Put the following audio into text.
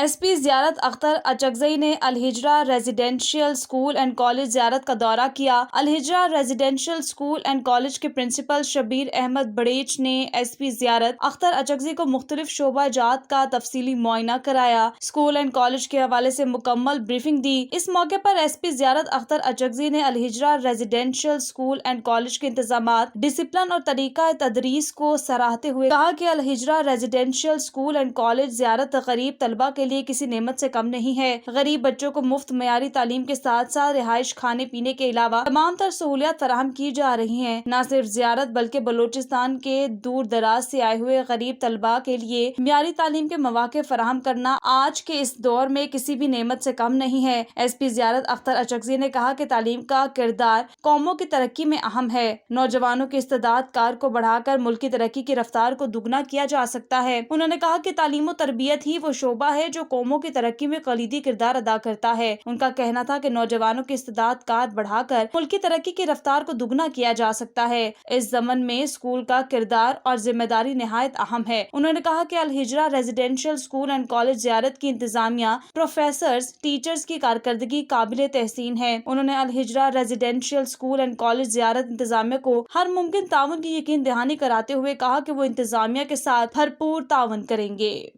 S P زیارت اختر اچکزئی نے الہجرہ residential school and college زیارت کا دورہ کیا۔ الہجرہ ریزیڈینشیل اسکول اینڈ کالج کے پرنسپل شبیر احمد بڑیچ نے ایس پی زیارت اختر اچکزئی کو مختلف شعبہ جات کا تفصیلی معائنہ کرایا، اسکول اینڈ کالج کے حوالے سے مکمل بریفنگ دی۔ اس موقع پر ایس پی زیارت اختر اچکزئی نے الہجرہ ریزیڈینشیل اسکول اینڈ کالج کے انتظامات، ڈسپلن اور طریقہ تدریس کو سراہتے ہوئے کہا کہ الہجرہ ریزیڈینشیل اسکول اینڈ کالج زیارت غریب طلبہ کے لیے کسی نعمت سے کم نہیں ہے۔ غریب بچوں کو مفت معیاری تعلیم کے ساتھ ساتھ رہائش، کھانے پینے کے علاوہ تمام تر سہولیات فراہم کی جا رہی ہیں۔ نہ صرف زیارت بلکہ بلوچستان کے دور دراز سے آئے ہوئے غریب طلبہ کے لیے معیاری تعلیم کے مواقع فراہم کرنا آج کے اس دور میں کسی بھی نعمت سے کم نہیں ہے۔ ایس پی زیارت اختر اچکزئی نے کہا کہ تعلیم کا کردار قوموں کی ترقی میں اہم ہے۔ نوجوانوں کی استعداد کار کو بڑھا کر ملکی ترقی کی رفتار کو دگنا کیا جا سکتا ہے۔ انہوں نے کہا کہ تعلیم و تربیت ہی وہ شعبہ ہے جو قوموں کی ترقی میں کلیدی کردار ادا کرتا ہے۔ ان کا کہنا تھا کہ نوجوانوں کی استعداد کار بڑھا کر ملکی ترقی کی رفتار کو دگنا کیا جا سکتا ہے۔ اس ضمن میں اسکول کا کردار اور ذمہ داری نہایت اہم ہے۔ انہوں نے کہا کہ الہجرہ ریزیڈینشیل اسکول اینڈ کالج زیارت کی انتظامیہ، پروفیسرز، ٹیچرز کی کارکردگی قابل تحسین ہے۔ انہوں نے الہجرہ ریزیڈینشیل اسکول اینڈ کالج زیارت انتظامیہ کو ہر ممکن تعاون کی یقین دہانی کراتے ہوئے کہا کہ وہ انتظامیہ کے ساتھ بھرپور تعاون کریں گے۔